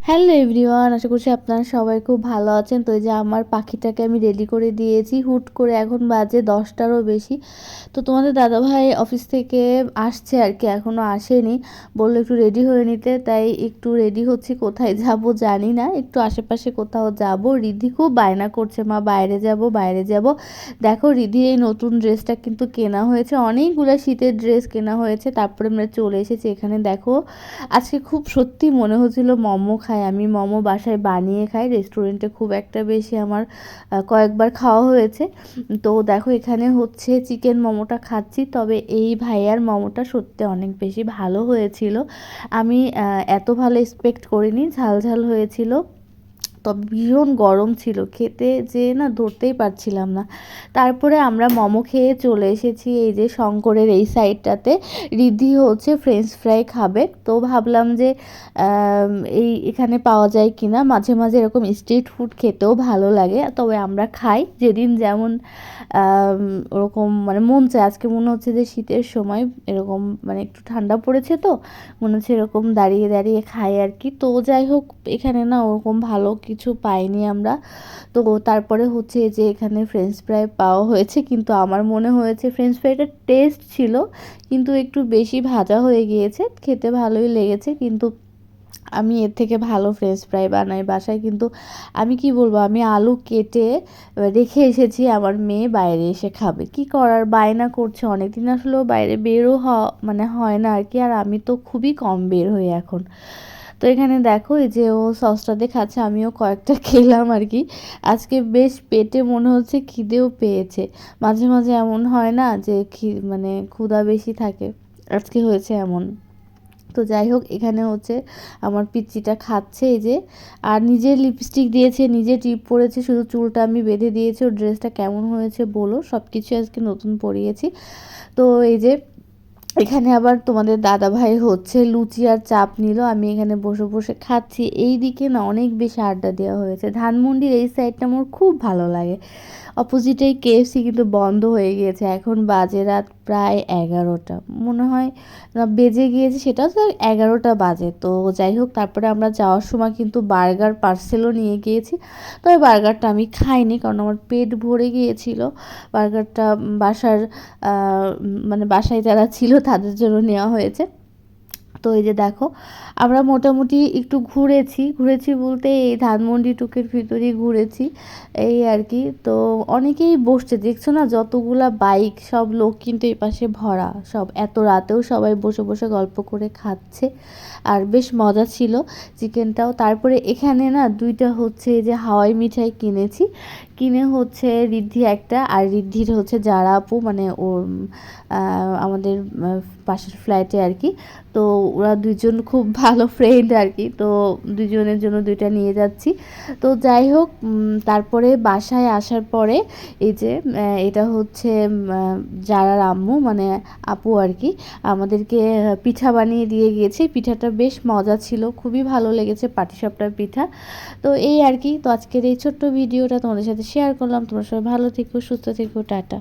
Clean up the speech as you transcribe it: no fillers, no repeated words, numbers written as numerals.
Hello everyone, আশা করছি আপনারা সবাই খুব ভালো আছেন। তো এই যে আমার পাখিটাকে আমি রেডি করে দিয়েছি হুট করে, এখন বাজে 10টারও বেশি। তো তোমাদের দাদাভাই অফিস থেকে আসছে আর কি, এখনও আসেনি। বললো একটু রেডি হয়ে নিতে, তাই একটু রেডি হচ্ছি। কোথায় যাব জানি না, একটু আশেপাশে কোথাও যাব। রিদ্ধি খুব বায়না করছে, মা বাইরে যাব বাইরে যাব। দেখো রিদ্ধির এই নতুন ড্রেসটা কিন্তু কেনা হয়েছে, অনেকগুলো শীতের ড্রেস কেনা হয়েছে। তারপরে আমরা চলে এসেছি এখানে। দেখো আজকে খুব সত্যি মনে হচ্ছিল মোমো খাই, আমি মোমো বাসায় বানিয়ে খাই। রেস্টুরেন্টে খুব একটা বেশি আমার কয়েকবার খাওয়া হয়েছে। তো দেখো এখানে হচ্ছে চিকেন মোমোটা খাচ্ছি, তবে এই ভাইয়ার মোমোটা সত্যি অনেক বেশি ভালো হয়েছিল। আমি এত ভালো এক্সপেক্ট করিনি, ঝাল ঝাল হয়েছিল। তবে ভীষণ গরম ছিল, খেতে যে না ধরতেই পারছিলাম না। তারপরে আমরা মোমো খেয়ে চলে এসেছি এই যে শঙ্করের এই সাইডটাতে। রিদ্ধি হচ্ছে ফ্রেঞ্চ ফ্রাই খাবে, তো ভাবলাম যে এই এখানে পাওয়া যায় কিনা। মাঝে মাঝে এরকম স্ট্রিট ফুড খেতেও ভালো লাগে, তবে আমরা খাই যেদিন যেমন ওরকম মানে মন চায়। আজকে মনে হচ্ছে যে শীতের সময় এরকম মানে একটু ঠান্ডা পড়েছে, তো মনে হচ্ছে এরকম দাঁড়িয়ে দাঁড়িয়ে খাই আর কি। তো যাই হোক, এখানে না ওরকম ভালো কিছু পাইনি আমরা। তো তারপরে হচ্ছে যে এখানে ফ্রেঞ্চ ফ্রাই পাওয়া হয়েছে, কিন্তু আমার মনে হয়েছে ফ্রেঞ্চ ফ্রাইটা টেস্ট ছিল, কিন্তু একটু বেশি ভাজা হয়ে গিয়েছে। খেতে ভালোই লেগেছে, কিন্তু আমি এর থেকে ভালো ফ্রেঞ্চ ফ্রাই বানাই বাসায়। কিন্তু আমি কি বলবো, আমি আলু কেটে রেখে এসেছি, আমার মেয়ে বাইরে এসে খাবে। কি করার, বায়না করছে অনেকদিন, আসলেও বাইরে বেরও মানে হয় না আর কি। আর আমি তো খুবই কম বের হই এখন। তো এখানে দেখো এই যে ও সসটাতে খাচ্ছে, আমিও কয়েকটা খেলাম আর কি। আজকে বেশ পেটে মনে হচ্ছে খিদেও পেয়েছে। মাঝে মাঝে এমন হয় না যে মানে ক্ষুধা বেশি থাকে, আজকে হয়েছে এমন। তো যাই হোক, এখানে হচ্ছে আমার পিচ্চিটা খাচ্ছে এই যে। আর নিজে লিপস্টিক দিয়েছে, নিজে টিপ পরেছে, শুধু চুলটা আমি বেঁধে দিয়েছি। ওর ড্রেসটা কেমন হয়েছে বলো, সব কিছু আজকে নতুন পরিয়েছি। তো এই যে এখানে আবার তোমাদের দাদাভাই হচ্ছে লুচি আর চাপ নিল, আমি এখানে বসে বসে খাচ্ছি। এই দিকে না অনেক বেশি আড্ডা দেওয়া হয়েছে। ধানমন্ডির এই সাইডটা আমার খুব ভালো লাগে। অপোজিটেই কেএফসি কিন্তু বন্ধ হয়ে গিয়েছে, এখন বাজে রাত প্রায় 11টা মনে হয়, না বেজে গিয়েছে, সেটাও তো 11টা বাজে। তো যাই হোক, তারপরে আমরা যাওয়ার সময় কিন্তু বার্গার পার্সেলও নিয়ে গিয়েছি। তবে বার্গারটা আমি খাইনি, কারণ আমার পেট ভরে গিয়েছিল। বার্গারটা বাসার মানে বাসায় যারা ছিল তাদের জন্য নেওয়া হয়েছে। তো এই যে দেখো, আমরা মোটামুটি একটু ঘুরেছি, বলতে এই ধানমন্ডি টুকের ভিতরেই ঘুরেছি এই আর কি। তো অনেকেই বসছে, দেখছো না যতগুলা বাইক, সব লোক কিন্তু এই পাশে ভরা, সব এত রাতেও সবাই বসে বসে গল্প করে খাচ্ছে। আর বেশ মজা ছিল চিকেনটাও। তারপরে এখানে না দুইটা হচ্ছে এই যে হাওয়াই মিঠাই কিনেছি, কিনে হচ্ছে রিদ্ধি একটা, আর রিদ্ধির হচ্ছে যারা আপু মানে ওর আমাদের পাশের ফ্ল্যাটে আর কি। তো ওরা দুজন খুব ভালো ফ্রেন্ড আর কি, তো দুজনের জন্য দুইটা নিয়ে যাচ্ছি। তো যাই হোক, তারপরে বাসায় আসার পরে এই যে এটা হচ্ছে যারা আম্মু মানে আপু আর কি, আমাদেরকে পিঠা বানিয়ে দিয়ে গিয়েছে। পিঠাটা বেশ মজা ছিল, খুবই ভালো লেগেছে পাটিসাপটার পিঠা। তো এই আর কি। তো আজকের এই ছোট্ট ভিডিওটা তোমাদের সাথে শেয়ার করলাম। তোমরা সবাই ভালো থেকো, সুস্থ থেকো, টাটা।